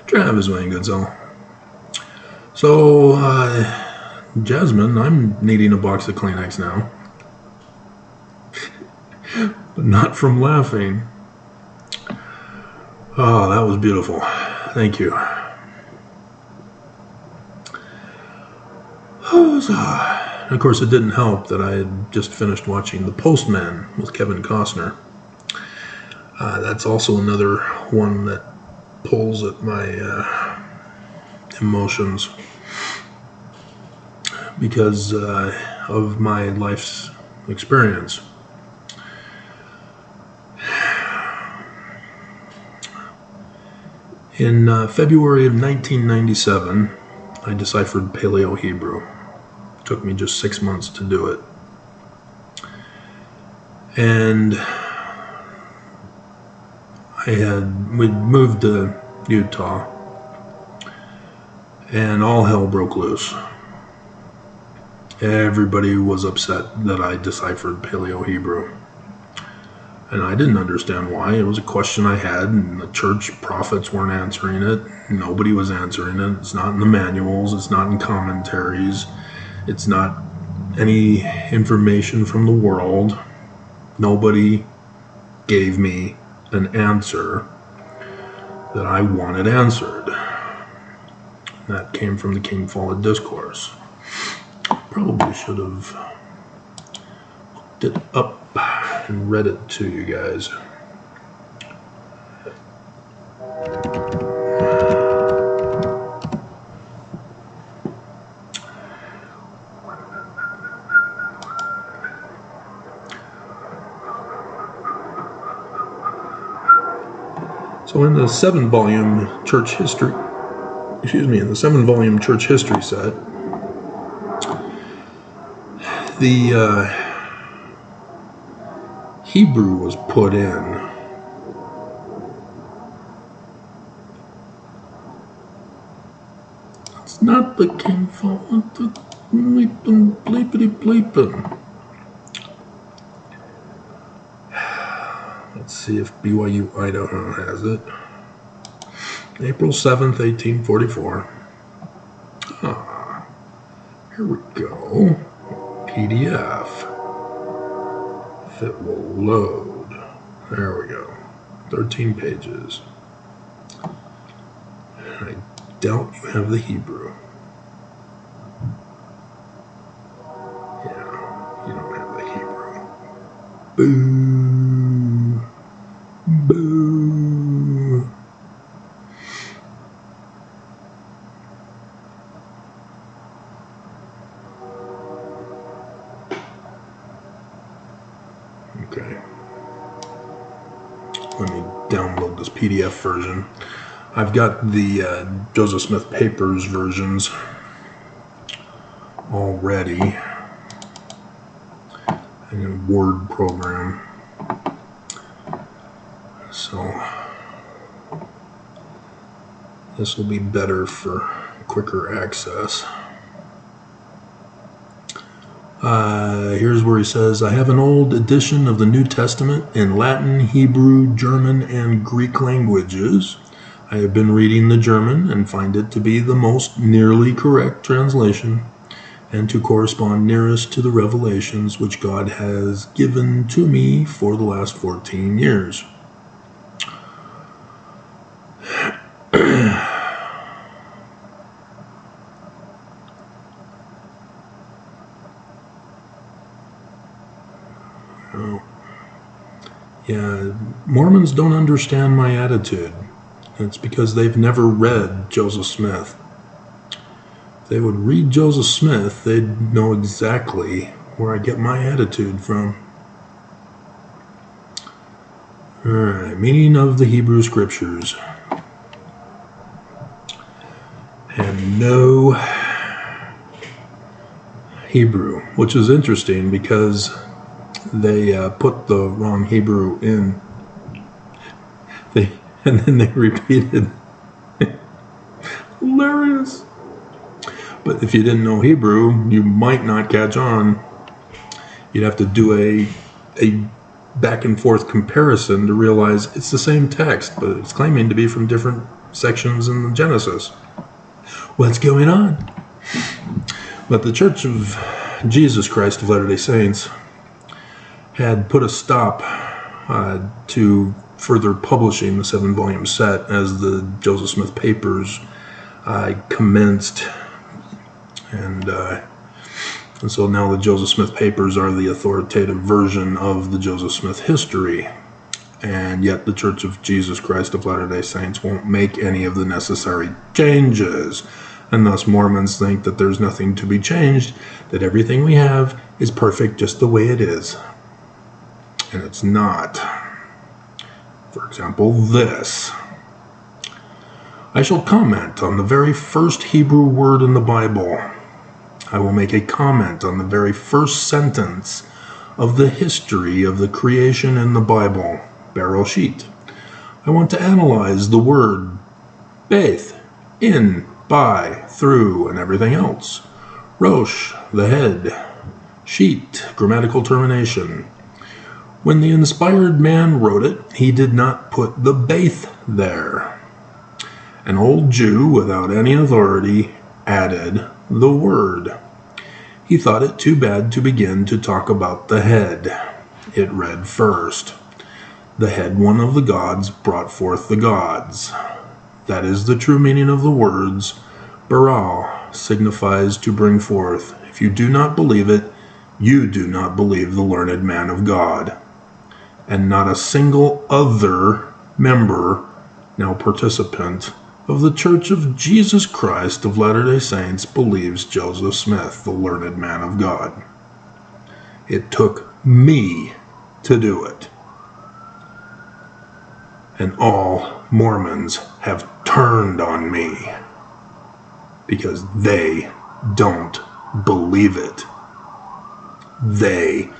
Travis Wayne Goodsell. So, Jasmine, I'm needing a box of Kleenex now. But not from laughing. Oh, that was beautiful. Thank you. Of course, it didn't help that I had just finished watching The Postman with Kevin Costner. That's also another one that pulls at my emotions because of my life's experience. In February of 1997, I deciphered Paleo-Hebrew. It took me just 6 months to do it. And we'd moved to Utah, and all hell broke loose. Everybody was upset that I deciphered Paleo-Hebrew. And I didn't understand why. It was a question I had, and the church prophets weren't answering it. Nobody was answering it. It's not in the manuals. It's not in commentaries. It's not any information from the world. Nobody gave me an answer that I wanted answered. That came from the King Follett Discourse. Probably should have looked it up and read it to you guys. So in the 7-volume church history, set, the Hebrew was put in. It's not the King Follett, the bleepity-bleepin'. Let's see if BYU Idaho has it. April 7th, 1844. Here we go. PDF. If it will load. There we go. 13 pages. I doubt you have the Hebrew. Yeah, you don't have the Hebrew. Boo. Boo. Okay. Let me download this PDF version. I've got the Joseph Smith Papers versions already in a Word program. So this will be better for quicker access. Here's where he says, I have an old edition of the New Testament in Latin, Hebrew, German, and Greek languages. I have been reading the German and find it to be the most nearly correct translation and to correspond nearest to the revelations which God has given to me for the last 14 years. Yeah, Mormons don't understand my attitude. It's because they've never read Joseph Smith. If they would read Joseph Smith, they'd know exactly where I get my attitude from. Alright, meaning of the Hebrew Scriptures. And no Hebrew, which is interesting because they put the wrong Hebrew in, and then they repeated. Hilarious. But if you didn't know Hebrew, you might not catch on. You'd have to do a back and forth comparison to realize it's the same text, but it's claiming to be from different sections in the Genesis. What's going on? But the Church of Jesus Christ of Latter-day Saints had put a stop to further publishing the 7-volume set as the Joseph Smith Papers commenced, and so now the Joseph Smith Papers are the authoritative version of the Joseph Smith history, and yet the Church of Jesus Christ of Latter-day Saints won't make any of the necessary changes, and thus Mormons think that there's nothing to be changed, that everything we have is perfect just the way it is, and it's not. For example, this. I shall comment on the very first Hebrew word in the Bible. I will make a comment on the very first sentence of the history of the creation in the Bible, Bereshit. I want to analyze the word Beth, in, by, through, and everything else. Rosh, the head. Sheet, grammatical termination. When the inspired man wrote it, he did not put the Beth there. An old Jew, without any authority, added the word. He thought it too bad to begin to talk about the head. It read first, the head one of the gods brought forth the gods. That is the true meaning of the words. Bara signifies to bring forth. If you do not believe it, you do not believe the learned man of God. And not a single other member, now participant, of the Church of Jesus Christ of Latter-day Saints believes Joseph Smith, the learned man of God. It took me to do it. And all Mormons have turned on me because they don't believe it. They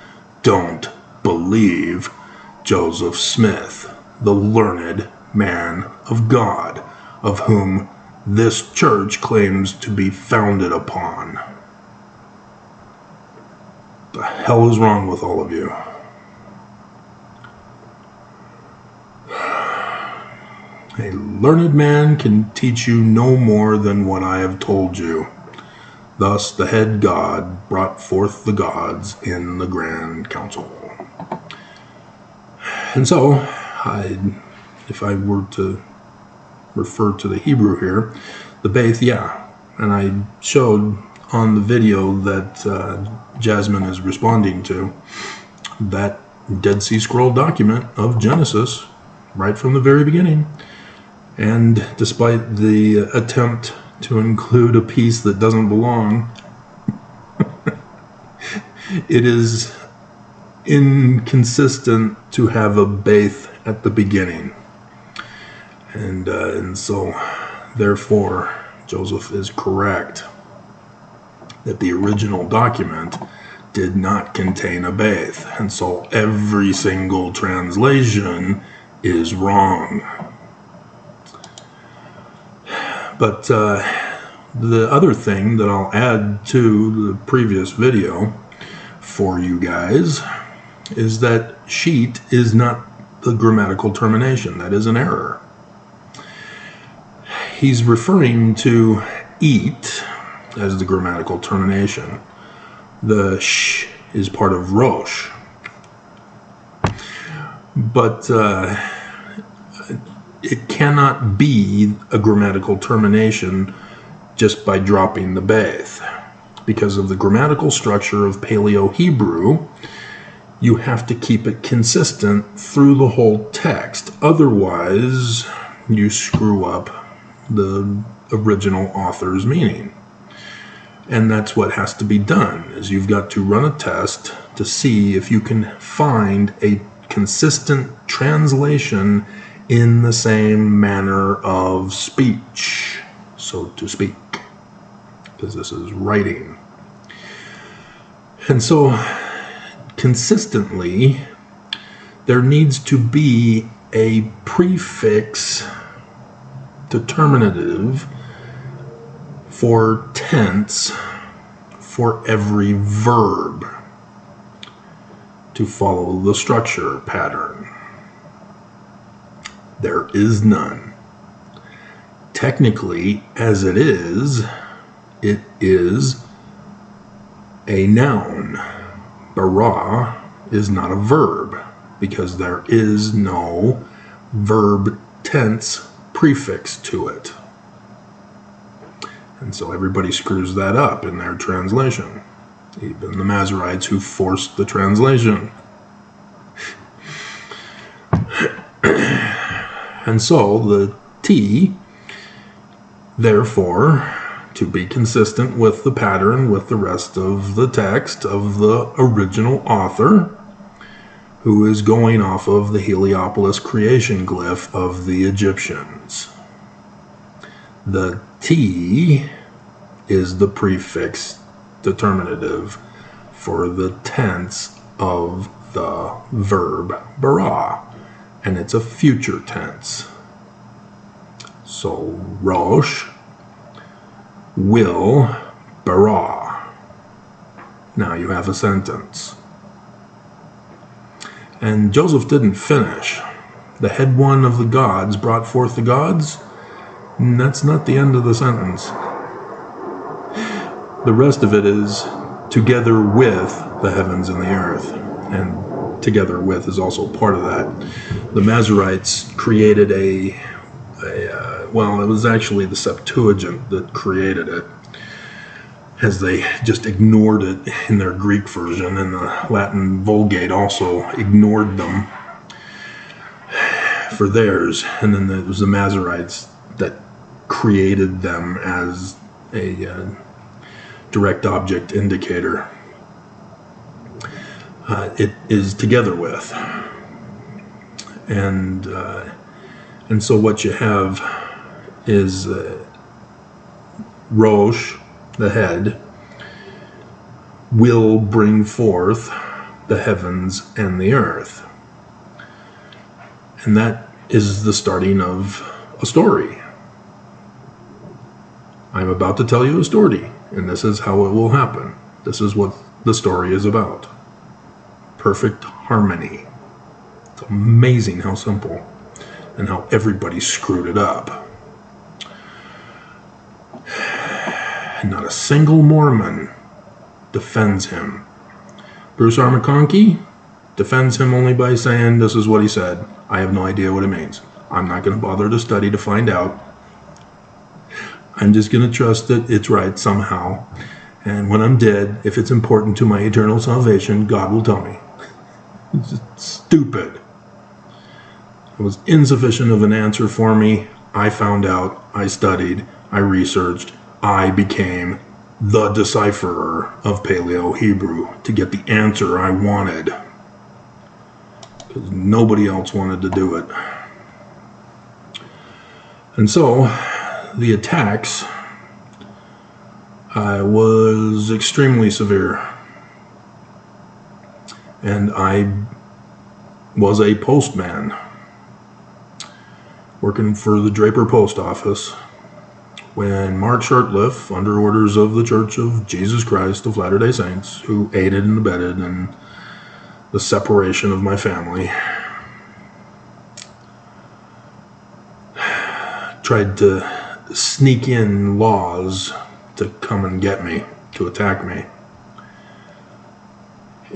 don't believe Joseph Smith, the learned man of God, of whom this church claims to be founded upon. The hell is wrong with all of you? A learned man can teach you no more than what I have told you. Thus the head God brought forth the gods in the grand council. And so, if I were to refer to the Hebrew here, the Beth, yeah. And I showed on the video that Jasmine is responding to that Dead Sea Scroll document of Genesis right from the very beginning. And despite the attempt to include a piece that doesn't belong, it is inconsistent to have a Beth at the beginning. And so, therefore, Joseph is correct that the original document did not contain a Beth. And so every single translation is wrong. But the other thing that I'll add to the previous video for you guys is that sheet is not the grammatical termination. That is an error. He's referring to eat as the grammatical termination. The sh is part of Rosh. But it cannot be a grammatical termination just by dropping the Beth. Because of the grammatical structure of Paleo-Hebrew, you have to keep it consistent through the whole text. Otherwise, you screw up the original author's meaning. And that's what has to be done, is you've got to run a test to see if you can find a consistent translation in the same manner of speech, so to speak, because this is writing. And so, consistently, there needs to be a prefix determinative for tense for every verb to follow the structure pattern. There is none. technically, as it is a noun. Bara is not a verb because there is no verb tense prefix to it. And so everybody screws that up in their translation. Even the Masoretes who forced the translation. And so the T, therefore, to be consistent with the pattern with the rest of the text of the original author, who is going off of the Heliopolis creation glyph of the Egyptians. The T is the prefix determinative for the tense of the verb bara, and it's a future tense. So Rosh will bara. Now you have a sentence. And Joseph didn't finish. The head one of the gods brought forth the gods. And that's not the end of the sentence. The rest of it is together with the heavens and the earth. And together with is also part of that. The Masoretes created well, it was actually the Septuagint that created it, as they just ignored it in their Greek version, and the Latin Vulgate also ignored them for theirs. And then it was the Masoretes that created them as a direct object indicator. It is together with. And so what you have is Rosh, the head, will bring forth the heavens and the earth. And that is the starting of a story. I'm about to tell you a story, and this is how it will happen. This is what the story is about. Perfect harmony. It's amazing how simple and how everybody screwed it up. And not a single Mormon defends him. Bruce R. McConkie defends him only by saying, this is what he said. I have no idea what it means. I'm not going to bother to study to find out. I'm just going to trust that it's right somehow. And when I'm dead, if it's important to my eternal salvation, God will tell me. It's just stupid. It was insufficient of an answer for me. I found out, I studied, I researched, I became the decipherer of Paleo-Hebrew to get the answer I wanted. Because nobody else wanted to do it. And so, the attacks was extremely severe. And I was a postman working for the Draper Post Office when Mark Shortliff, under orders of the Church of Jesus Christ of Latter-day Saints, who aided and abetted in the separation of my family, tried to sneak in laws to come and get me, to attack me.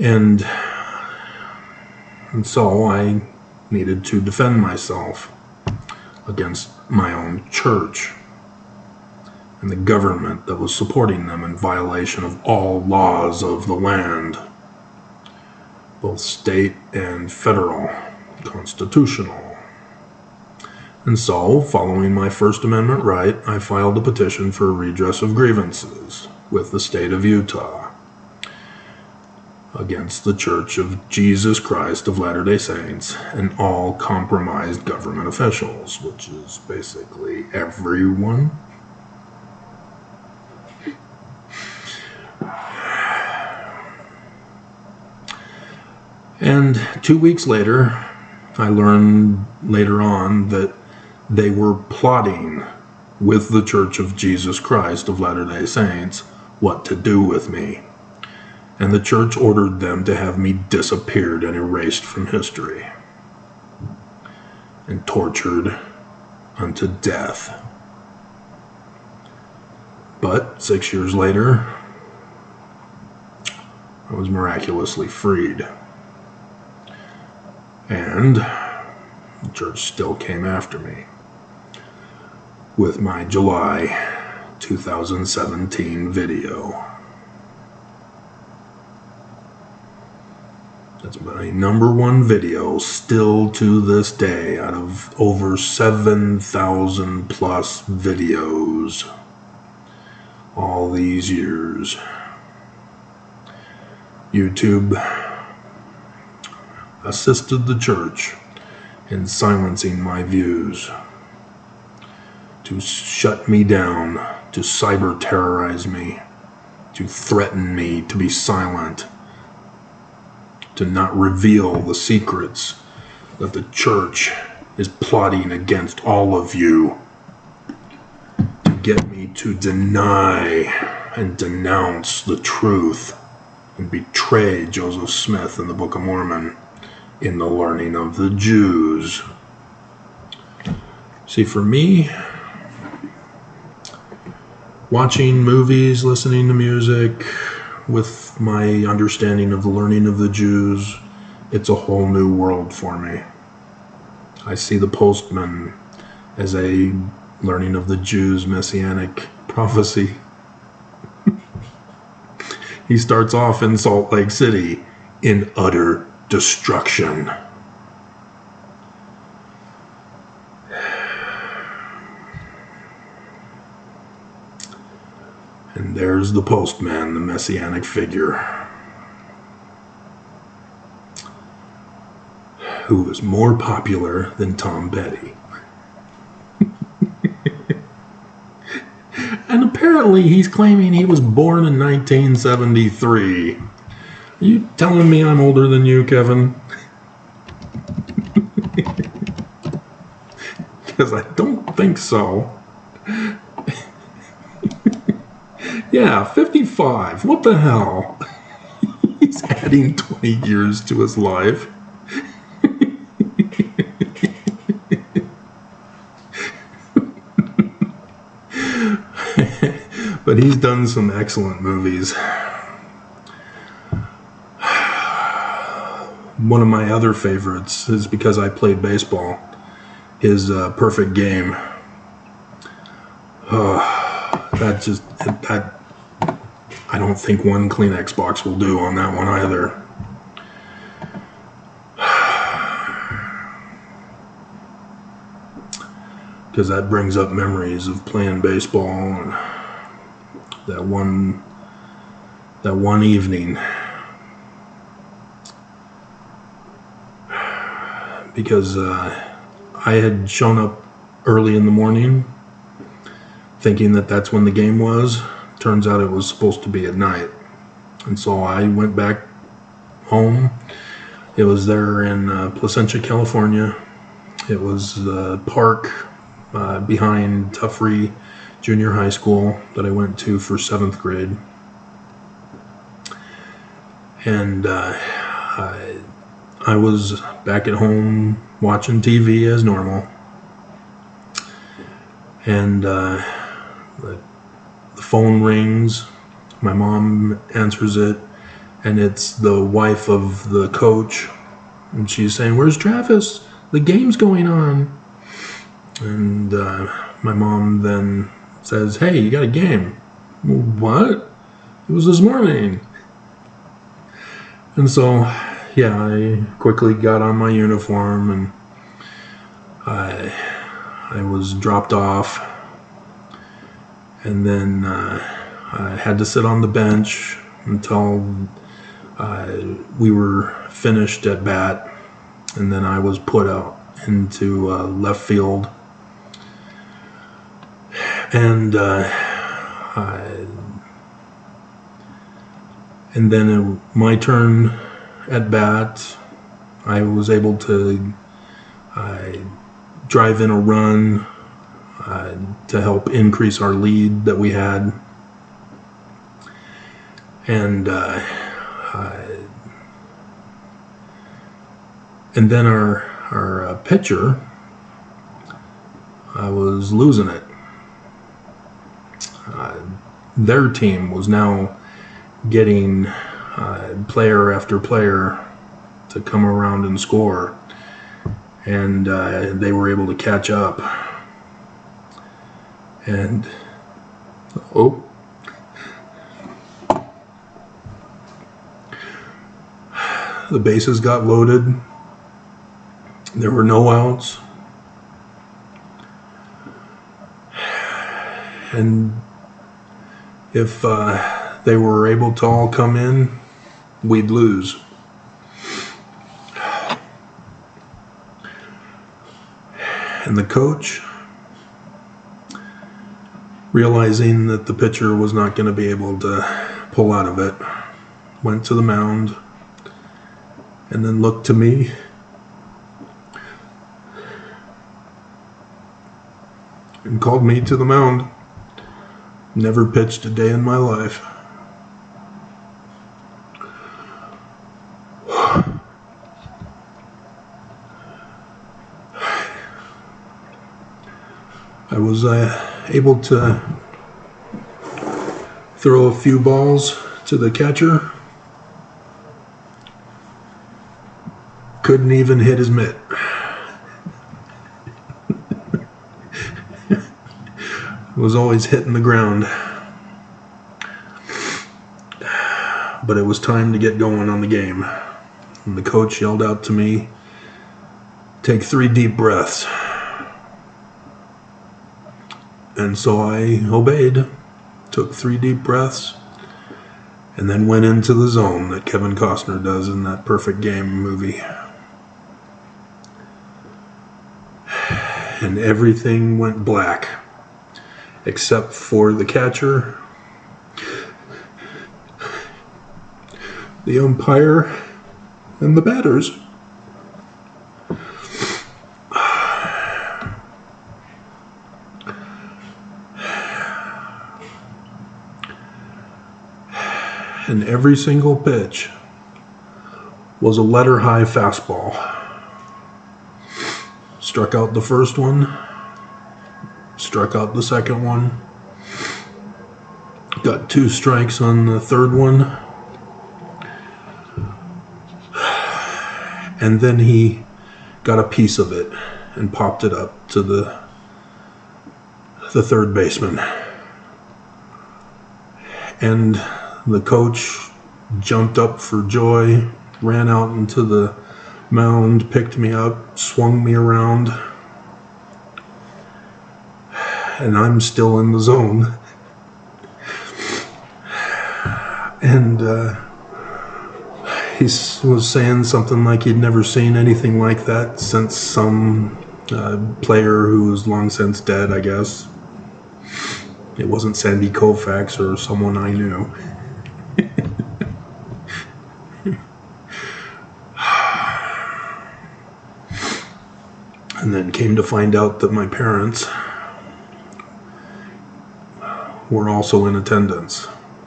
And so I needed to defend myself against my own church and the government that was supporting them in violation of all laws of the land, both state and federal, constitutional. And so, following my First Amendment right, I filed a petition for redress of grievances with the state of Utah against the Church of Jesus Christ of Latter-day Saints and all compromised government officials, which is basically everyone. And 2 weeks later, I learned later on that they were plotting with the Church of Jesus Christ of Latter-day Saints what to do with me. And the church ordered them to have me disappeared and erased from history and tortured unto death. But 6 years later, I was miraculously freed. And the church still came after me with my July 2017 video. That's my number one video still to this day out of over 7,000 plus videos all these years. YouTube assisted the church in silencing my views, to shut me down, to cyber terrorize me, to threaten me to be silent, to not reveal the secrets that the church is plotting against all of you, to get me to deny and denounce the truth and betray Joseph Smith in the Book of Mormon in the learning of the Jews. See, for me, watching movies, listening to music, with my understanding of the learning of the Jews, it's a whole new world for me. I see the Postman as a learning of the Jews messianic prophecy. He starts off in Salt Lake City in utter destruction. And there's the Postman, the messianic figure, who was more popular than Tom Petty. And apparently he's claiming he was born in 1973. Are you telling me I'm older than you, Kevin? Because I don't think so. Yeah, 55. What the hell? He's adding 20 years to his life. But he's done some excellent movies. One of my other favorites is because I played baseball. His Perfect Game. I don't think one Kleenex box will do on that one either. Because that brings up memories of playing baseball and that one evening. Because I had shown up early in the morning thinking that that's when the game was. Turns out it was supposed to be at night. And so I went back home. It was there in Placentia, California. It was the park behind Tuffrey Junior High School that I went to for 7th grade. And I was back at home watching TV as normal. And the phone rings. My mom answers it, and it's the wife of the coach. And she's saying, "Where's Travis? The game's going on." And my mom then says, "Hey, you got a game." "What?" "It was this morning." And so, yeah, I quickly got on my uniform and I was dropped off. And then I had to sit on the bench until we were finished at bat. And then I was put out into left field. And then my turn at bat, I was able to drive in a run to help increase our lead that we had. And then our pitcher, I was losing it. their team was now getting player after player to come around and score, and they were able to catch up. And the bases got loaded. There were no outs. And if they were able to all come in, we'd lose. And the coach, realizing that the pitcher was not going to be able to pull out of it, went to the mound and then looked to me and called me to the mound. Never pitched a day in my life. I was able to throw a few balls to the catcher. Couldn't even hit his mitt. Was always hitting the ground. But it was time to get going on the game. And the coach yelled out to me, "Take 3 deep breaths." And so I obeyed, took 3 deep breaths, and then went into the zone that Kevin Costner does in that Perfect Game movie. And everything went black, except for the catcher, the umpire, and the batters. And every single pitch was a letter-high fastball. Struck out the first one, struck out the second one, got 2 strikes on the third one, and then he got a piece of it and popped it up to the third baseman. And the coach jumped up for joy, ran out into the mound, picked me up, swung me around, and I'm still in the zone. And he was saying something like he'd never seen anything like that since some player who was long since dead, I guess. It wasn't Sandy Koufax or someone I knew. And then came to find out that my parents were also in attendance.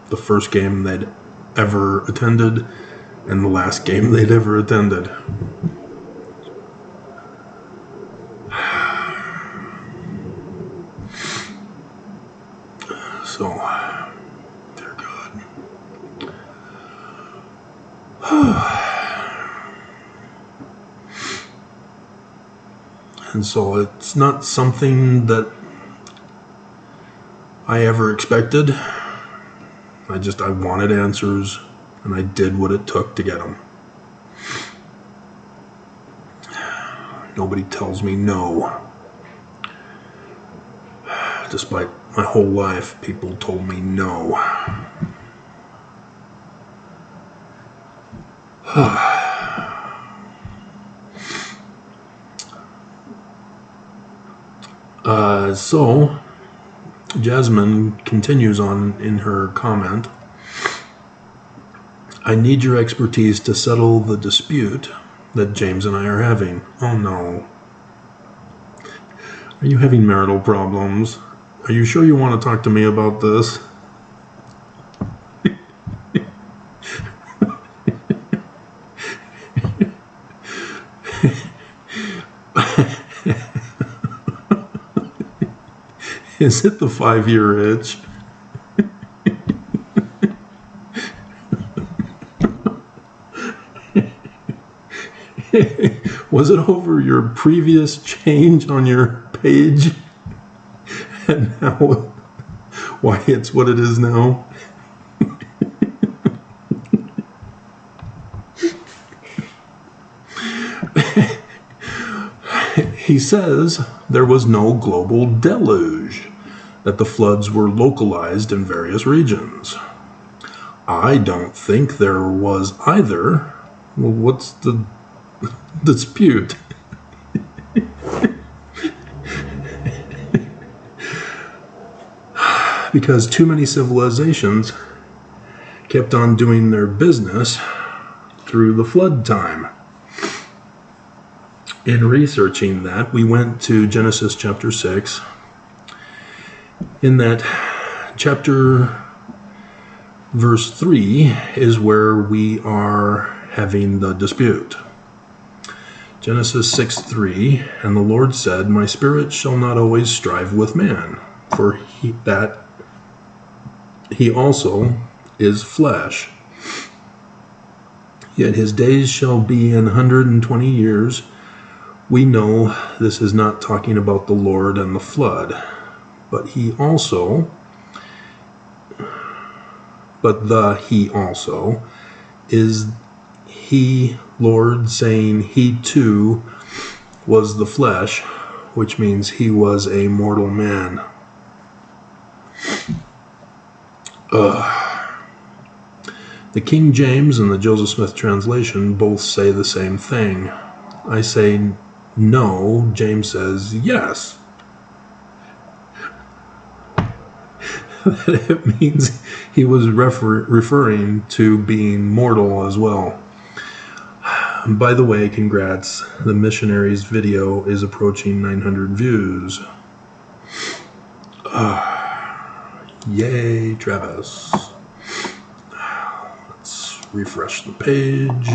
The first game they'd ever attended and the last game they'd ever attended. So, dear God. And so it's not something that I ever expected. I wanted answers, and I did what it took to get them. Nobody tells me no. Despite my whole life, people told me no. So, Jasmine continues on in her comment. I need your expertise to settle the dispute that James and I are having. Oh no. Are you having marital problems? Are you sure you want to talk to me about this? Is it the 5-year itch? Was it over your previous change on your page? And now why it's what it is now? He says there was no global deluge, that the floods were localized in various regions. I don't think there was either. Well, what's the dispute? Because too many civilizations kept on doing their business through the flood time. In researching that, we went to Genesis chapter 6. In that chapter, verse 3 is where we are having the dispute. Genesis 6:3, and the Lord said, my spirit shall not always strive with man, for he also is flesh. Yet his days shall be 120 years. We know this is not talking about the Lord and the flood, but he also is he, Lord, saying he too was the flesh, which means he was a mortal man. The King James and the Joseph Smith translation both say the same thing. I say no, James says yes. It means he was referring to being mortal as well. By the way, congrats. The missionaries video is approaching 900 views. Yay, Travis. Let's refresh the page.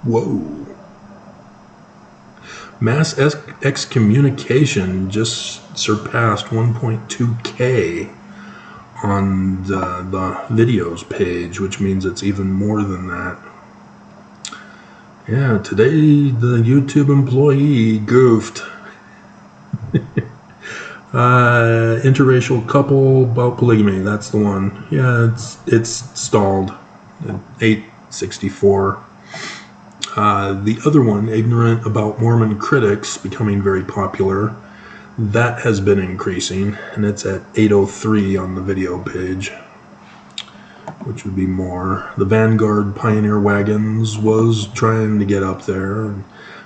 Whoa. Mass excommunication just surpassed 1.2K on the videos page, which means it's even more than that. Yeah, today the YouTube employee goofed. Interracial couple about polygamy, that's the one. Yeah, it's stalled at 864. The other one, ignorant about Mormon critics becoming very popular, that has been increasing, and it's at 803 on the video page, which would be more. The Vanguard Pioneer Wagons was trying to get up there, and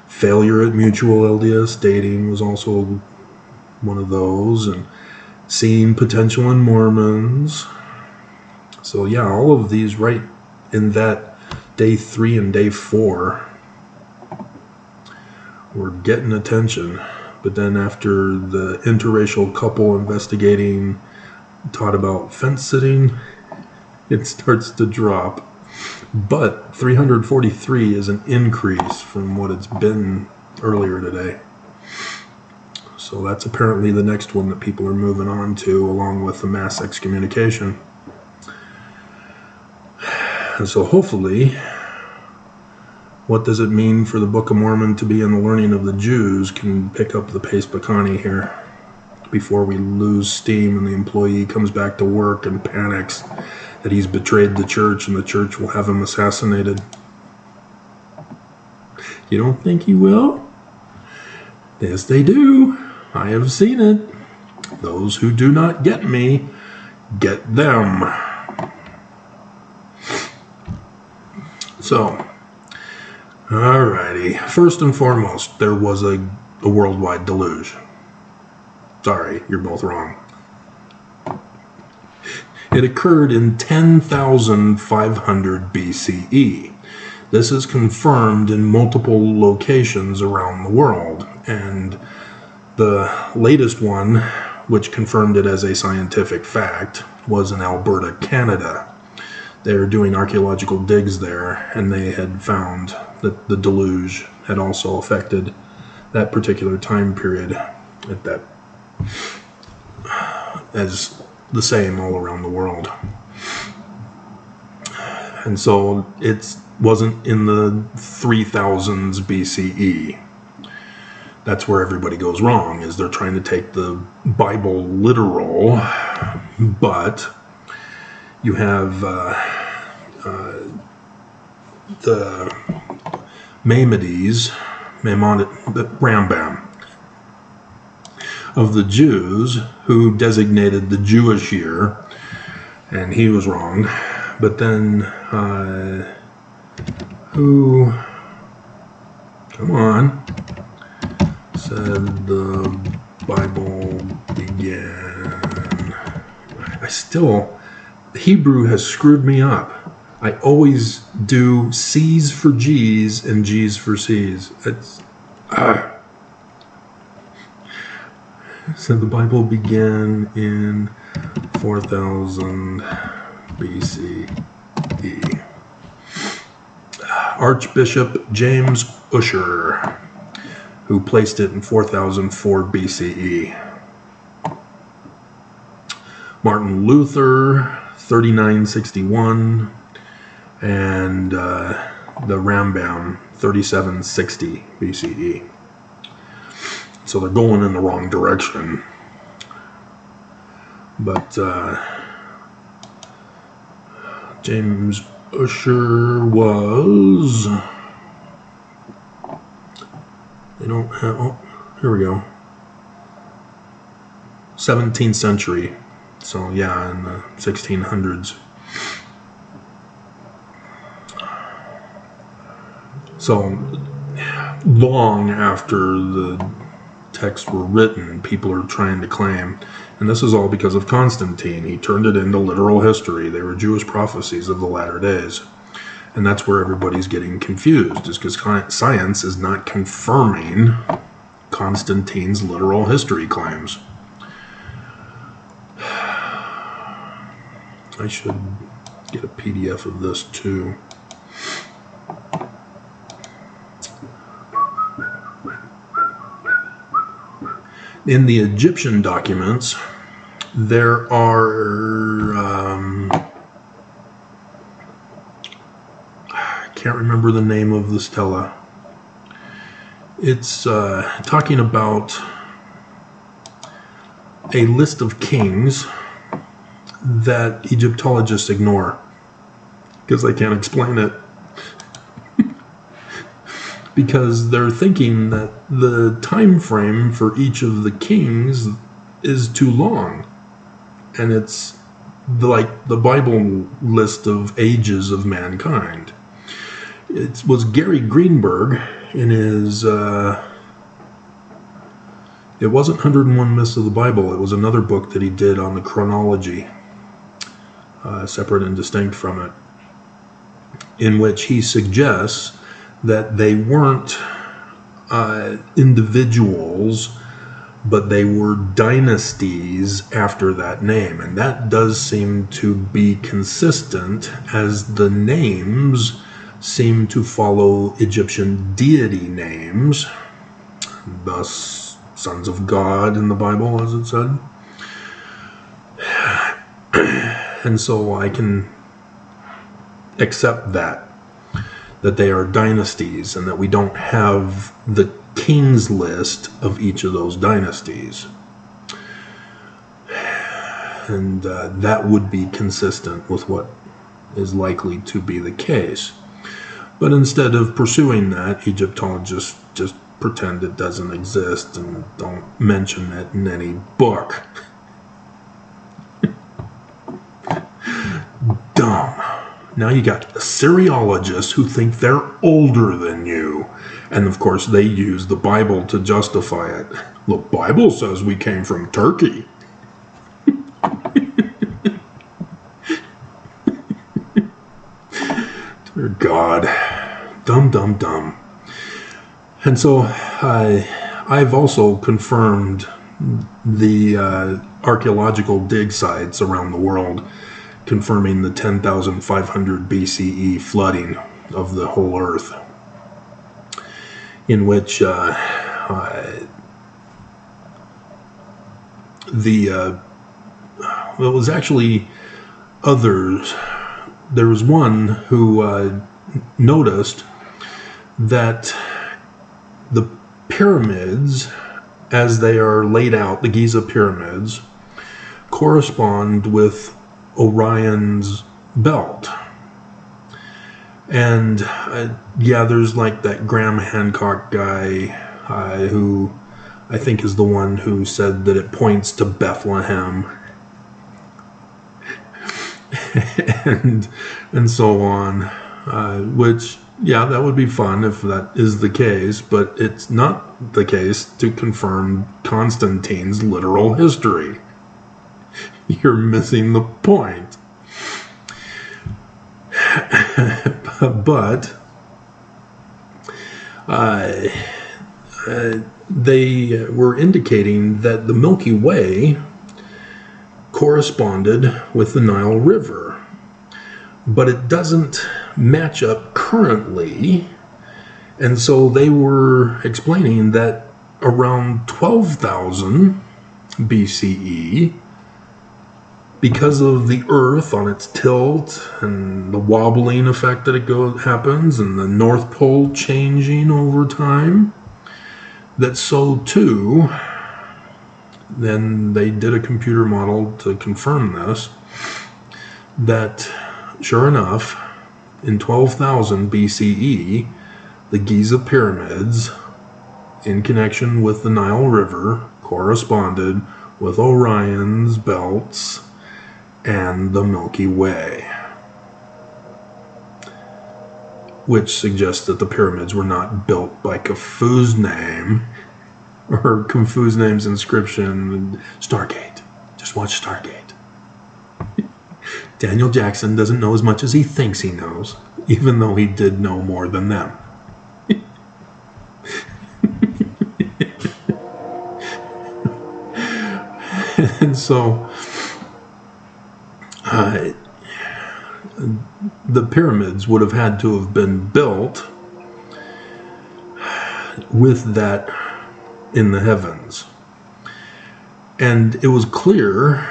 failure at mutual LDS dating was also one of those, and seeing potential in Mormons. So yeah, all of these right in that day 3 and day 4 were getting attention. But then after the interracial couple investigating taught about fence sitting, it starts to drop. But 343 is an increase from what it's been earlier today. So that's apparently the next one that people are moving on to, along with the mass excommunication. And so hopefully, what does it mean for the Book of Mormon to be in the learning of the Jews can pick up the pace Bacani here before we lose steam and the employee comes back to work and panics that he's betrayed the church and the church will have him assassinated. You don't think he will? Yes, they do. I have seen it. Those who do not get me, get them. So, alrighty. First and foremost, there was a worldwide deluge. Sorry, you're both wrong. It occurred in 10,500 BCE. This is confirmed in multiple locations around the world, and the latest one, which confirmed it as a scientific fact, was in Alberta, Canada. They were doing archaeological digs there, and they had found that the deluge had also affected that particular time period at that as the same all around the world. And so it wasn't in the 3000s BCE. That's where everybody goes wrong, is they're trying to take the Bible literal, but you have the Maimonides, the Rambam of the Jews, who designated the Jewish year, and he was wrong. But then, who, come on, said the Bible began. Hebrew has screwed me up. I always do C's for G's and G's for C's. So the Bible began in 4000 BCE. Archbishop James Ussher, who placed it in 4004 BCE. Martin Luther, 3961, and the Rambam, 3760 BCE. So they're going in the wrong direction. But James Ussher was... They don't have... Oh, here we go. 17th century. So yeah, in the 1600s. So long after the texts were written, people are trying to claim, and this is all because of Constantine. He turned it into literal history. They were Jewish prophecies of the latter days. And that's where everybody's getting confused, is because science is not confirming Constantine's literal history claims. I should get a PDF of this too. In the Egyptian documents, there are, I can't remember the name of the stela. It's talking about a list of kings that Egyptologists ignore because they can't explain it. Because they're thinking that the time frame for each of the kings is too long. And it's like the Bible list of ages of mankind. It was Gary Greenberg in his... it wasn't 101 Myths of the Bible. It was another book that he did on the chronology, separate and distinct from it, in which he suggests that they weren't individuals, but they were dynasties after that name. And that does seem to be consistent, as the names seem to follow Egyptian deity names, thus sons of God in the Bible, as it said. And so I can accept that they are dynasties, and that we don't have the king's list of each of those dynasties. And that would be consistent with what is likely to be the case. But instead of pursuing that, Egyptologists just pretend it doesn't exist and don't mention it in any book. Dumb. Now you got Assyriologists who think they're older than you. And of course they use the Bible to justify it. The Bible says we came from Turkey. Dear God. Dumb, dumb, dumb. And so I've also confirmed the archaeological dig sites around the world. confirming the 10,500 BCE flooding of the whole earth, in which it was actually others. There was one who noticed that the pyramids, as they are laid out, the Giza pyramids, correspond with Orion's belt. And there's like that Graham Hancock guy who I think is the one who said that it points to Bethlehem and so on, which, that would be fun if that is the case, but it's not the case to confirm Constantine's literal history. You're missing the point. But they were indicating that the Milky Way corresponded with the Nile River, but it doesn't match up currently, and so they were explaining that around 12,000 BCE, because of the Earth on its tilt and the wobbling effect that happens, and the North Pole changing over time, that so too, then they did a computer model to confirm this, that sure enough, in 12,000 BCE, the Giza pyramids, in connection with the Nile River, corresponded with Orion's belts and the Milky Way, which suggests that the pyramids were not built by Khufu's name, or Khufu's name's inscription, Stargate. Just watch Stargate. Daniel Jackson doesn't know as much as he thinks he knows, even though he did know more than them. And so, the pyramids would have had to have been built with that in the heavens. And it was clear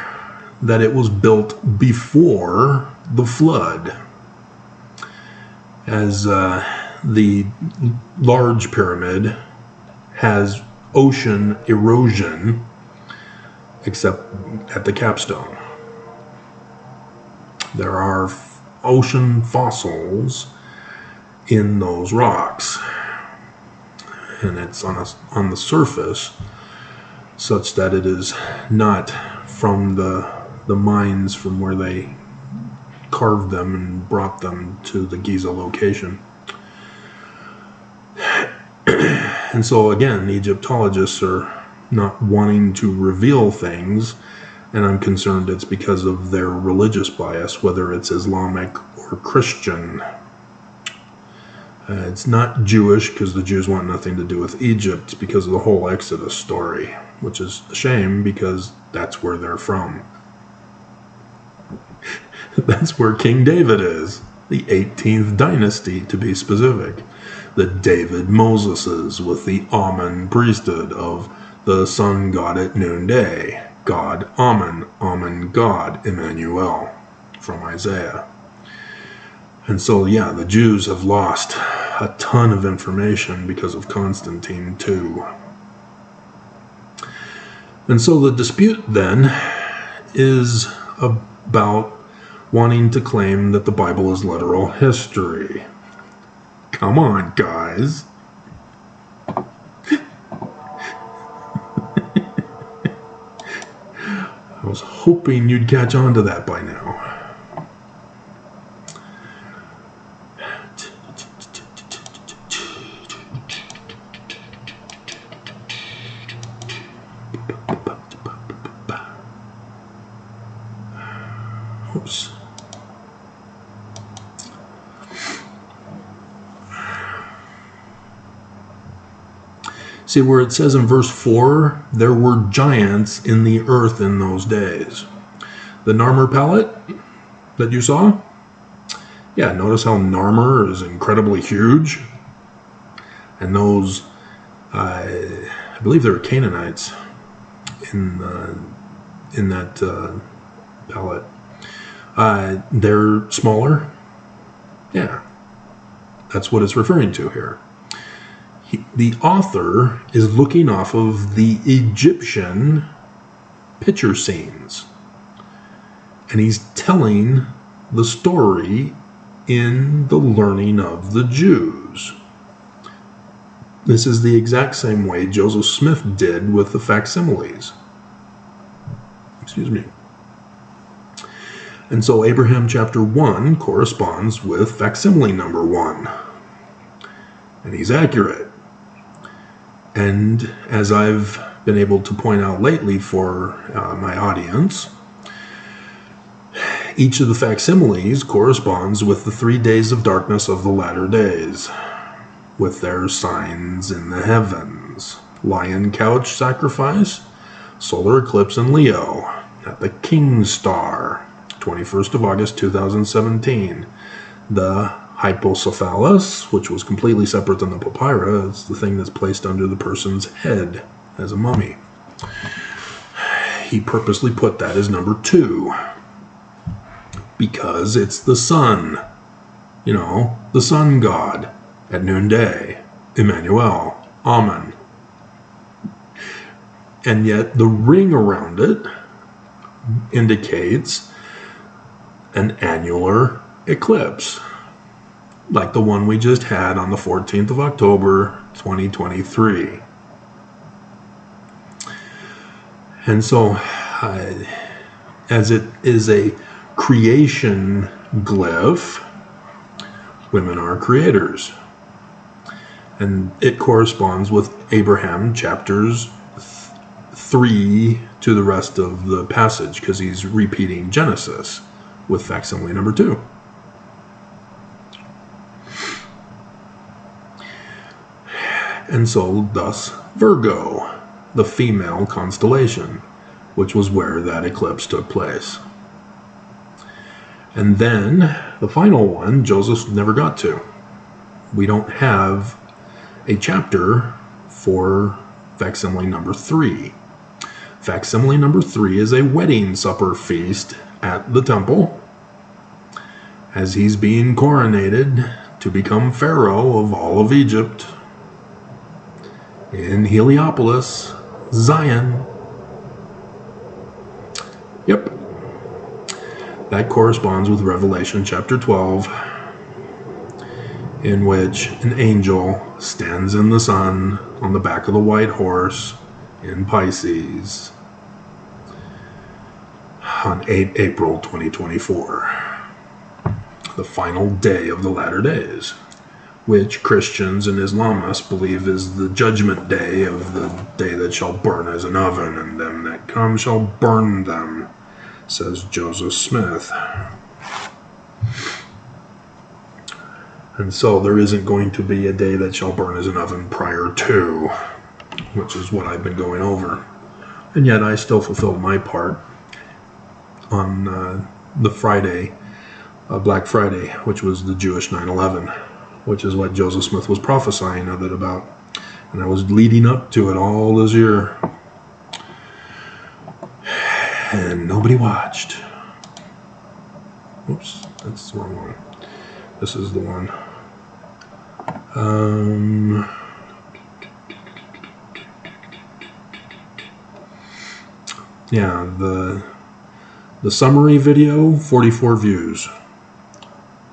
that it was built before the flood, as the large pyramid has ocean erosion, except at the capstone. There are ocean fossils in those rocks, and it's on the surface, such that it is not from the mines from where they carved them and brought them to the Giza location. And so again, Egyptologists are not wanting to reveal things, and I'm concerned it's because of their religious bias, whether it's Islamic or Christian. It's not Jewish, because the Jews want nothing to do with Egypt because of the whole Exodus story, which is a shame because that's where they're from. That's where King David is, the 18th dynasty to be specific. The David Moseses with the Amen priesthood of the sun god at noonday, God Amen, Amen God, Emmanuel, from Isaiah. And so, the Jews have lost a ton of information because of Constantine too. And so the dispute then is about wanting to claim that the Bible is literal history. Come on, guys. I was hoping you'd catch on to that by now. Oops. See where it says in verse 4, there were giants in the earth in those days. The Narmer palette, that you saw? Yeah, notice how Narmer is incredibly huge. And those, I believe they were Canaanites in that palette. They're smaller. Yeah, that's what it's referring to here. The author is looking off of the Egyptian picture scenes. And he's telling the story in the learning of the Jews. This is the exact same way Joseph Smith did with the facsimiles. Excuse me. And so Abraham chapter 1 corresponds with facsimile number 1. And he's accurate. And as I've been able to point out lately for my audience, each of the facsimiles corresponds with the 3 days of darkness of the latter days, with their signs in the heavens. Lion couch sacrifice, solar eclipse in Leo, at the King Star, 21st of August 2017. The hypocephalus, which was completely separate than the papyra, is the thing that's placed under the person's head as a mummy. He purposely put that as number 2 because it's the sun, the sun god at noonday, Emmanuel, Amen. And yet the ring around it indicates an annular eclipse, like the one we just had on the 14th of October, 2023. And so, as it is a creation glyph, women are creators. And it corresponds with Abraham chapters 3 to the rest of the passage, because he's repeating Genesis with facsimile number 2. And so, thus, Virgo, the female constellation, which was where that eclipse took place. And then, the final one, Joseph never got to. We don't have a chapter for facsimile number 3. Facsimile number 3 is a wedding supper feast at the temple, as he's being coronated to become Pharaoh of all of Egypt in Heliopolis, Zion. Yep. That corresponds with Revelation chapter 12, in which an angel stands in the sun on the back of the white horse in Pisces on 8 April 2024, the final day of the latter days, which Christians and Islamists believe is the judgment day of the day that shall burn as an oven, and them that come shall burn them, says Joseph Smith. And so there isn't going to be a day that shall burn as an oven prior to, which is what I've been going over. And yet I still fulfilled my part on the Friday, Black Friday, which was the Jewish 9/11, which is what Joseph Smith was prophesying of it about. And I was leading up to it all this year. And nobody watched. Oops, that's the wrong one. This is the one. Yeah, the summary video, 44 views.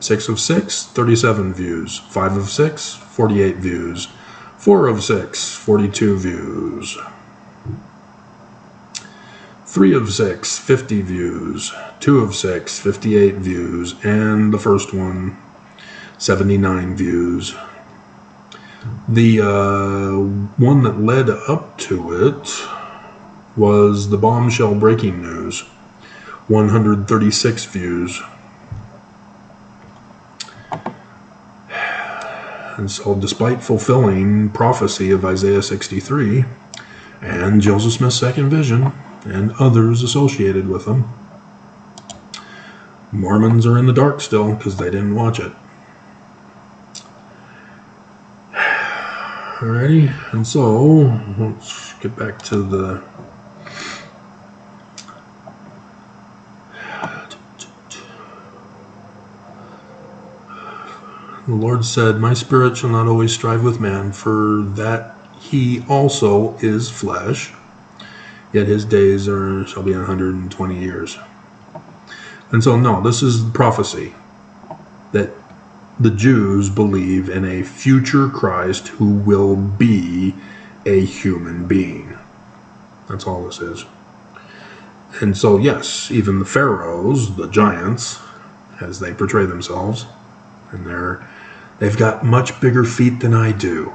6 of 6, 37 views. 5 of 6, 48 views. 4 of 6, 42 views. 3 of 6, 50 views. 2 of 6, 58 views. And the first one, 79 views. The one that led up to it was the bombshell breaking news. 136 views. And so, despite fulfilling prophecy of Isaiah 63 and Joseph Smith's second vision and others associated with them, Mormons are in the dark still because they didn't watch it. Alrighty, and so let's get back to the Lord said, "My spirit shall not always strive with man, for that he also is flesh, yet his days shall be 120 years." And so, no, this is prophecy that the Jews believe in a future Christ who will be a human being. That's all this is. And so, yes, even the pharaohs, the giants, as they portray themselves, and they've got much bigger feet than I do.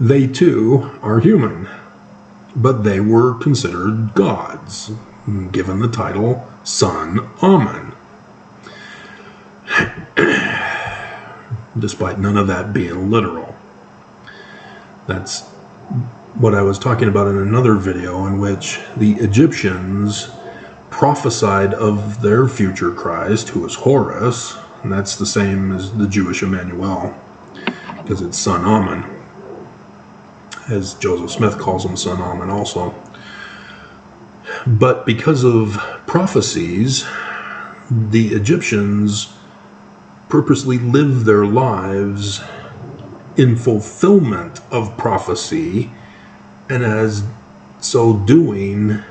They too are human, but they were considered gods, given the title Son Amen, despite none of that being literal. That's what I was talking about in another video, in which the Egyptians prophesied of their future Christ, who is Horus, and that's the same as the Jewish Emmanuel, because it's Son Amen, as Joseph Smith calls him, Son Amen also. But because of prophecies, the Egyptians purposely lived their lives in fulfillment of prophecy, and as so doing,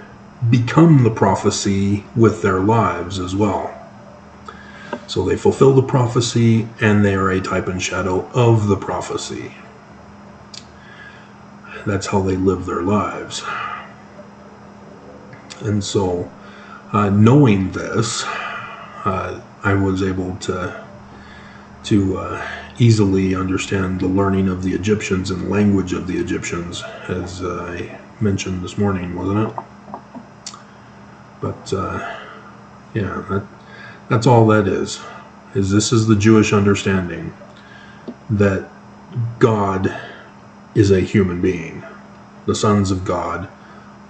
become the prophecy with their lives as well. So they fulfill the prophecy, and they are a type and shadow of the prophecy. That's how they live their lives. And so, knowing this, I was able to easily understand the learning of the Egyptians and language of the Egyptians, as I mentioned this morning, wasn't it? But yeah, that's all that is. This is the Jewish understanding that God is a human being. The sons of God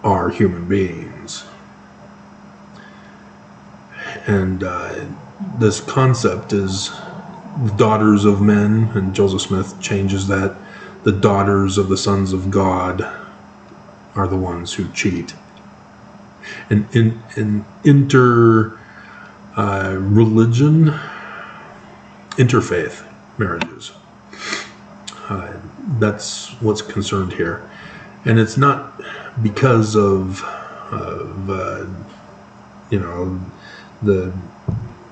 are human beings. And this concept is daughters of men, and Joseph Smith changes that. The daughters of the sons of God are the ones who cheat. And in religion, interfaith marriages. That's what's concerned here. And it's not because of the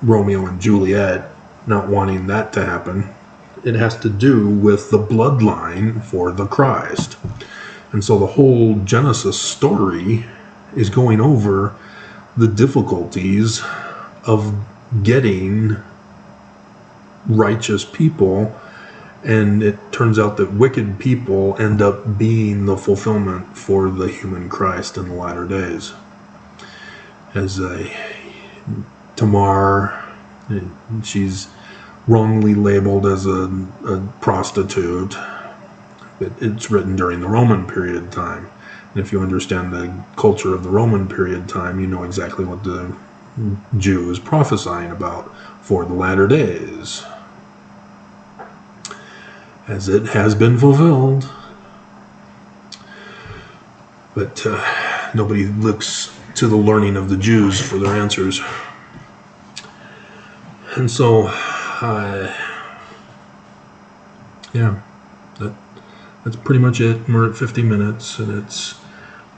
Romeo and Juliet not wanting that to happen. It has to do with the bloodline for the Christ. And so the whole Genesis story is going over the difficulties of getting righteous people, and it turns out that wicked people end up being the fulfillment for the human Christ in the latter days. As Tamar, she's wrongly labeled as a prostitute. It's written during the Roman period time. And if you understand the culture of the Roman period time, you know exactly what the Jew is prophesying about for the latter days, as it has been fulfilled. But nobody looks to the learning of the Jews for their answers. And so, yeah, that's pretty much it. We're at 50 minutes, and it's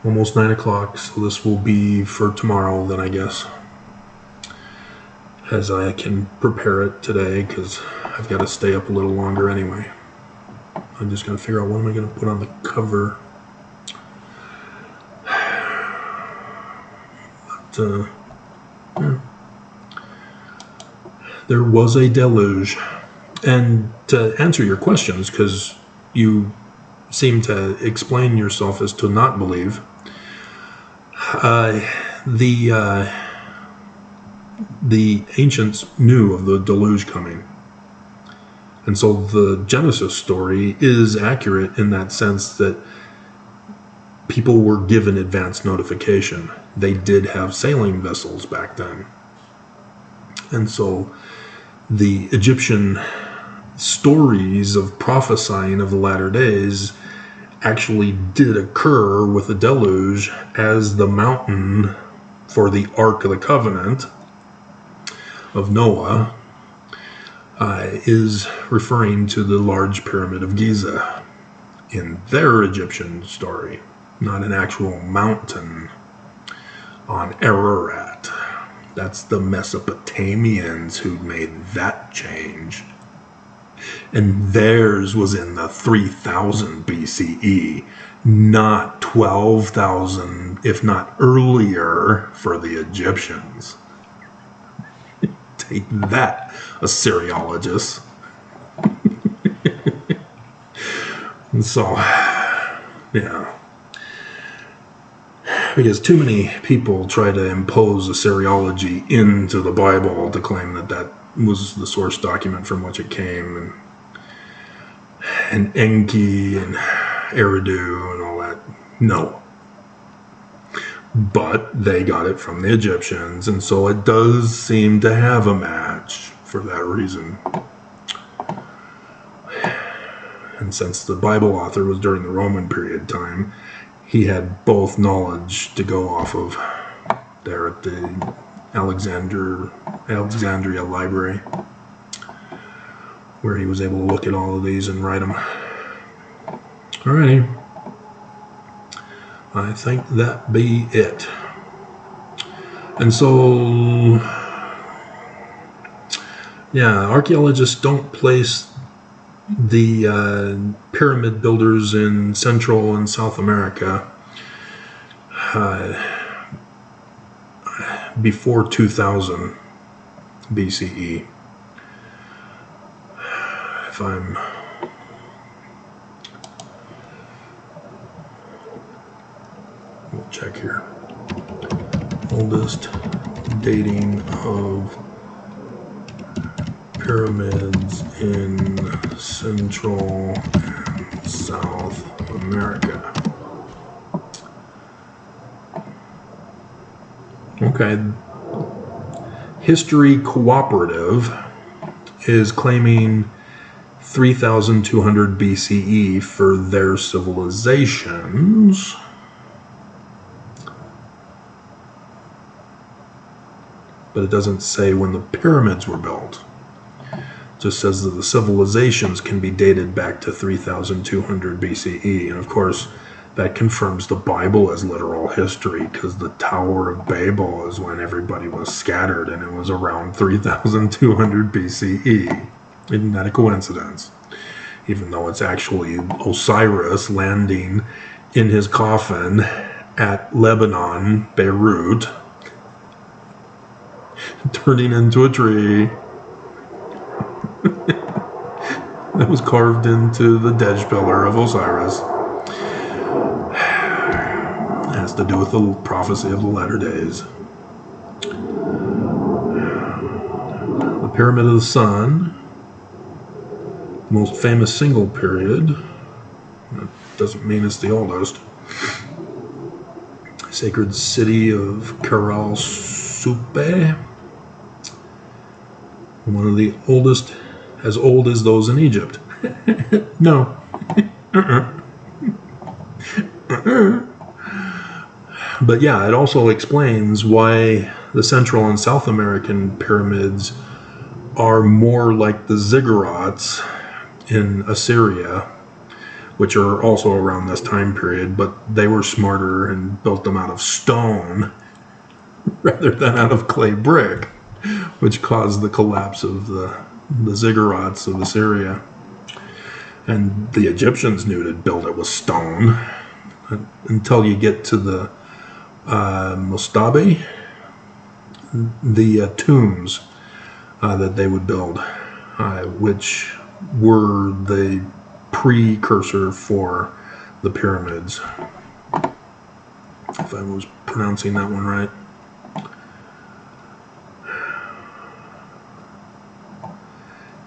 almost 9 o'clock, so this will be for tomorrow then, I guess, as I can prepare it today, because I've got to stay up a little longer anyway. I'm just going to figure out what am I going to put on the cover. But, yeah. There was a deluge. And to answer your questions, because you seem to explain yourself as to not believe, the ancients knew of the deluge coming. And so the Genesis story is accurate in that sense that people were given advance notification. They did have sailing vessels back then. And so the Egyptian stories of prophesying of the latter days actually did occur with the deluge, as the mountain for the Ark of the Covenant of Noah is referring to the large pyramid of Giza in their Egyptian story, not an actual mountain on Ararat. That's the Mesopotamians who made that change. And theirs was in the 3000 BCE, not 12,000, if not earlier, for the Egyptians. Take that, Assyriologists. And so, yeah. Because too many people try to impose Assyriology into the Bible to claim that that was the source document from which it came, and Enki and Eridu and all that. No. But they got it from the Egyptians, and so it does seem to have a match for that reason. And since the Bible author was during the Roman period time, he had both knowledge to go off of there at the Alexandria Library, where he was able to look at all of these and write them. Alrighty. I think that be it. And so, yeah, archaeologists don't place the pyramid builders in Central and South America before 2000 BCE. If I'm we'll check here. Oldest dating of pyramids in Central and South America. Okay. History Cooperative is claiming 3200 BCE for their civilizations. But it doesn't say when the pyramids were built. It just says that the civilizations can be dated back to 3200 BCE. And of course, that confirms the Bible as literal history, because the Tower of Babel is when everybody was scattered, and it was around 3200 BCE. Isn't that a coincidence? Even though it's actually Osiris landing in his coffin at Lebanon, Beirut, turning into a tree that was carved into the Dej pillar of Osiris. It has to do with the prophecy of the latter days. The Pyramid of the Sun, the most famous single period. That doesn't mean it's the oldest. Sacred city of Karal Supe, one of the oldest, as old as those in Egypt. No. But yeah, it also explains why the Central and South American pyramids are more like the ziggurats in Assyria, which are also around this time period, but they were smarter and built them out of stone rather than out of clay brick, which caused the collapse of the ziggurats of Assyria. And the Egyptians knew to build it with stone until you get to the Mustabi, the tombs that they would build, which were the precursor for the pyramids, if I was pronouncing that one right.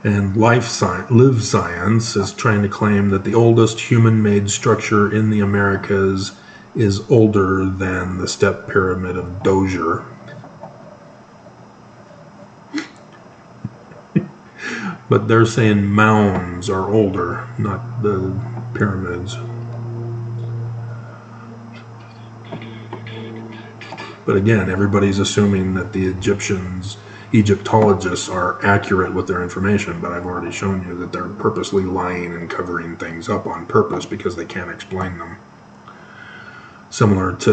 And live science is trying to claim that the oldest human-made structure in the Americas is older than the step pyramid of Dozier. But they're saying mounds are older, not the pyramids. But again, everybody's assuming that the Egyptologists are accurate with their information, but I've already shown you that they're purposely lying and covering things up on purpose because they can't explain them. Similar to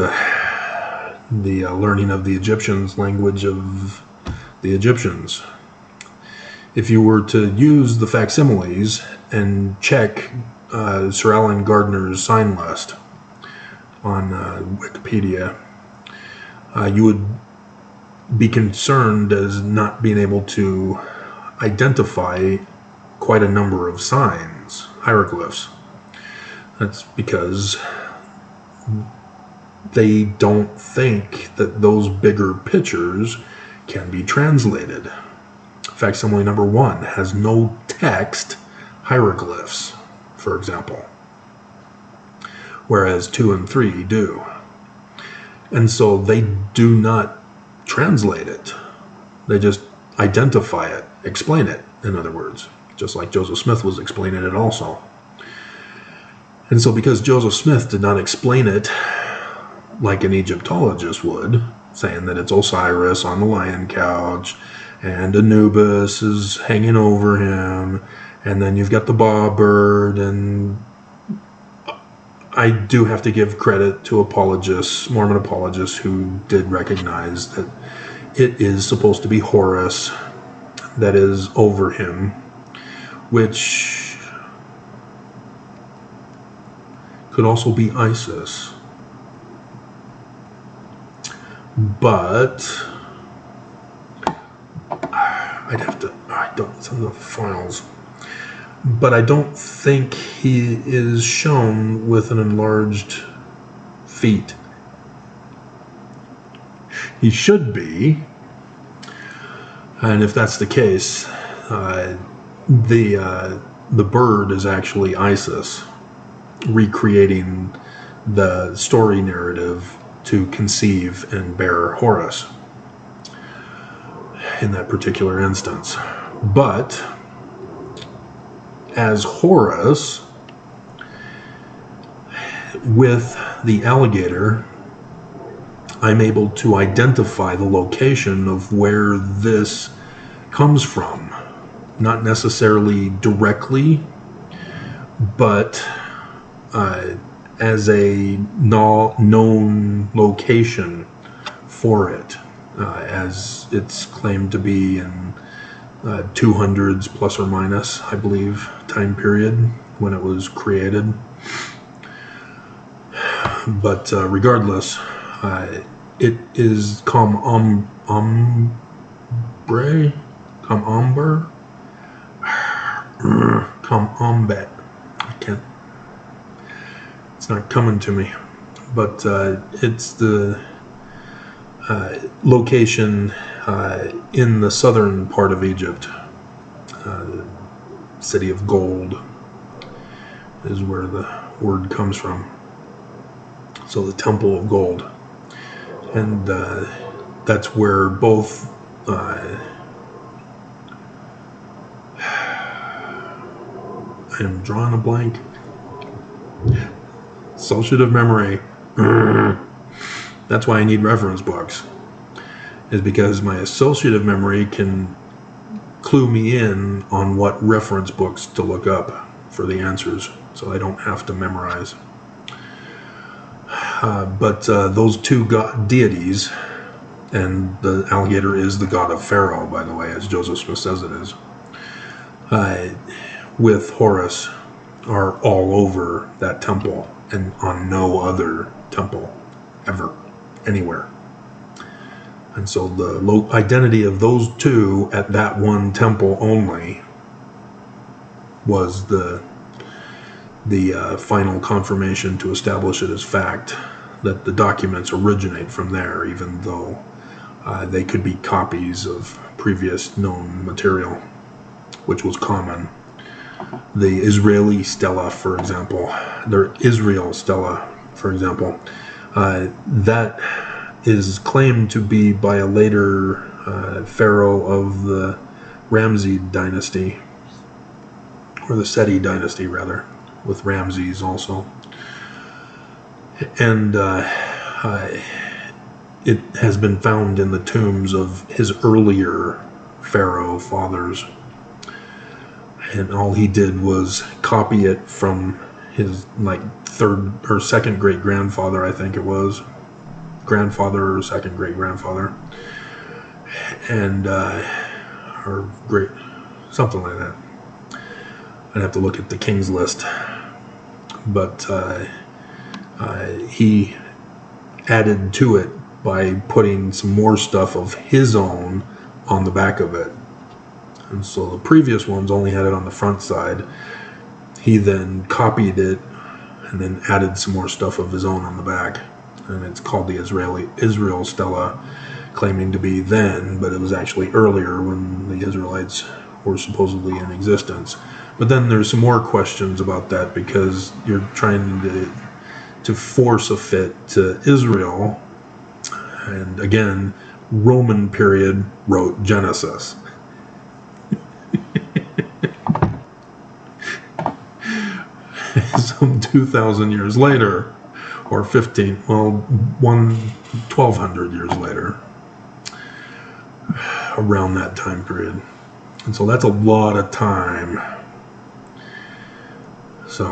the learning of the Egyptians' language of the Egyptians. If you were to use the facsimiles and check Sir Alan Gardner's sign list on Wikipedia, you would be concerned as not being able to identify quite a number of signs, hieroglyphs. That's because they don't think that those bigger pictures can be translated. Facsimile number 1 has no text hieroglyphs, for example, whereas 2 and 3 do. And so they do not translate it. They just identify it, explain it, in other words, just like Joseph Smith was explaining it also. And so because Joseph Smith did not explain it like an Egyptologist would, saying that it's Osiris on the lion couch, and Anubis is hanging over him, and then you've got the Ba bird, and I do have to give credit to apologists, Mormon apologists, who did recognize that it is supposed to be Horus that is over him, which could also be Isis. But it's in the files. But I don't think he is shown with an enlarged feet. He should be, and if that's the case, the bird is actually Isis, recreating the story narrative to conceive and bear Horus in that particular instance. But as Horus, with the alligator, I'm able to identify the location of where this comes from. Not necessarily directly, but as a known location for it, as it's claimed to be in 200s plus or minus, I believe, time period when it was created. But regardless, it is come ombet. I can't. It's not coming to me, but it's the location in the southern part of Egypt. The city of gold is where the word comes from. So the Temple of Gold. And that's where both I am drawing a blank. Associative memory. That's why I need reference books. Is because my associative memory can clue me in on what reference books to look up for the answers, so I don't have to memorize. But those two deities, and the alligator is the god of Pharaoh, by the way, as Joseph Smith says it is, with Horus, are all over that temple and on no other temple ever, anywhere. And so the identity of those two at that one temple only was the final confirmation to establish it as fact that the documents originate from there, even though they could be copies of previous known material. which was common. The Israeli stela, for example, their Israel stela, for example, that is claimed to be by a later pharaoh of the Ramsey dynasty, or the Seti dynasty, rather, with Ramses also. And it has been found in the tombs of his earlier pharaoh fathers. And all he did was copy it from his, like, third or second great-grandfather, I think it was. Grandfather or second great-grandfather. And, or great, something like that. I'd have to look at the King's List. But he added to it by putting some more stuff of his own on the back of it. And so the previous ones only had it on the front side. He then copied it and then added some more stuff of his own on the back. And it's called the Israel Stela, claiming to be then, but it was actually earlier when the Israelites were supposedly in existence. But then there's some more questions about that, because you're trying to force a fit to Israel. And again, Roman period wrote Genesis. Some 2,000 years later, or 1,200 years later, around that time period. And so that's a lot of time. So,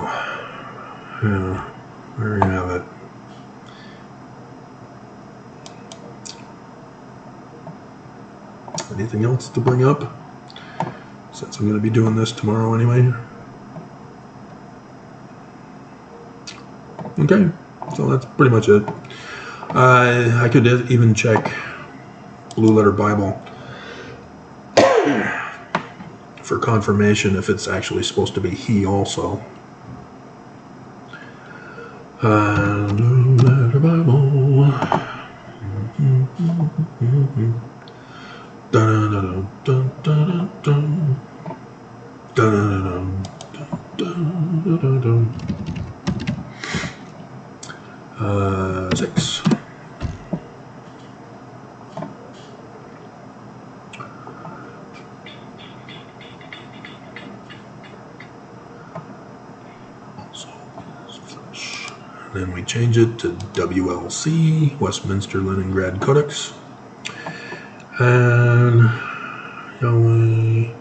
yeah, there you have it. Anything else to bring up? Since I'm going to be doing this tomorrow anyway. Okay, so that's pretty much it. I could even check Blue Letter Bible for confirmation if it's actually supposed to be he also. Blue Letter Bible. Dun, dun, dun, dun, dun, dun, dun, dun. 6. Then we change it to WLC, Westminster Leningrad Codex. And Yahweh,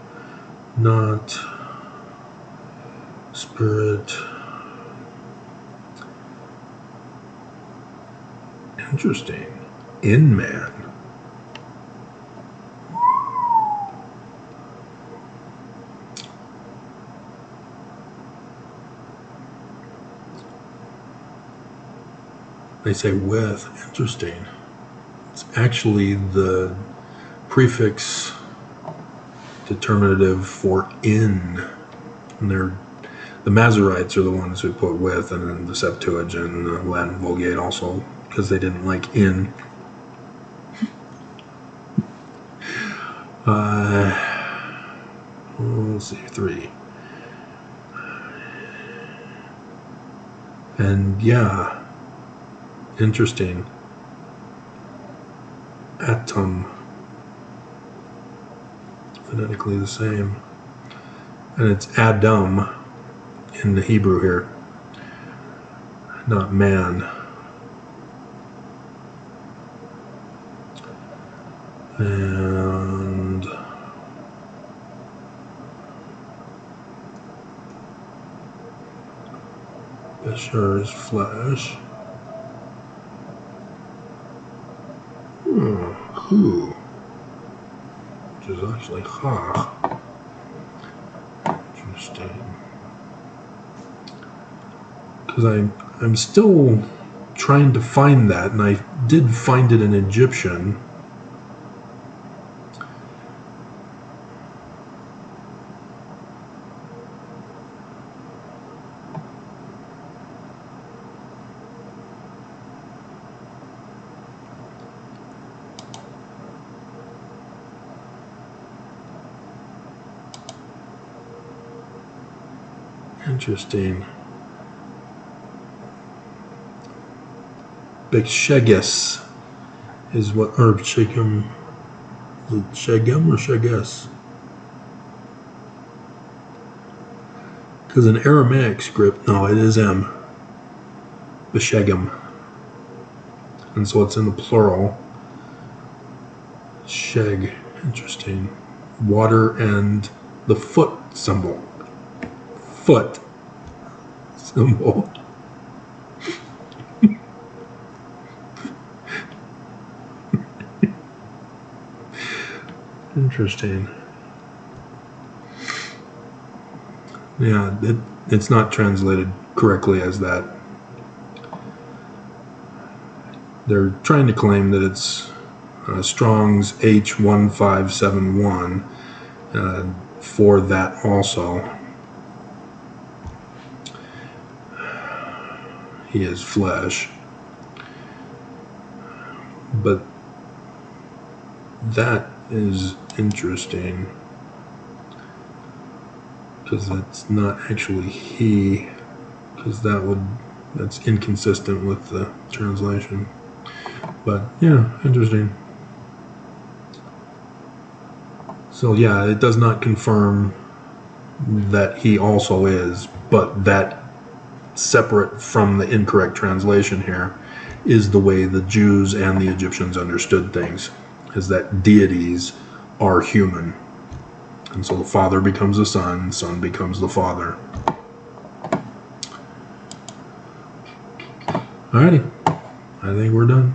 not Spirit. Interesting. In man. They say with. Interesting. It's actually the prefix determinative for in. And the Masoretes are the ones who put with, and then the Septuagint and the Latin Vulgate also, because they didn't like in. Let's see, 3. And yeah, interesting. Atom. Phonetically the same. And it's Adam in the Hebrew here, not man. And Besher is flesh. Who? Which is actually Chach. Interesting. Because I'm still trying to find that, and I did find it in Egyptian. Interesting. Bexheges is what, or Shechem, is it Shechem or Sheges? Because in Aramaic script, no, it is M. Beshegem. And so it's in the plural. Sheg. Interesting. Water and the foot symbol. Foot symbol. Interesting. Yeah, it's not translated correctly as that. They're trying to claim that it's Strong's H1571 for that also. He is flesh. But that is interesting because that's not actually he, because that's inconsistent with the translation. But yeah, interesting. So yeah, it does not confirm that he also is, but that separate from the incorrect translation here is the way the Jews and the Egyptians understood things, is that deities are human. And so the Father becomes the Son, Son becomes the Father. Alrighty, I think we're done.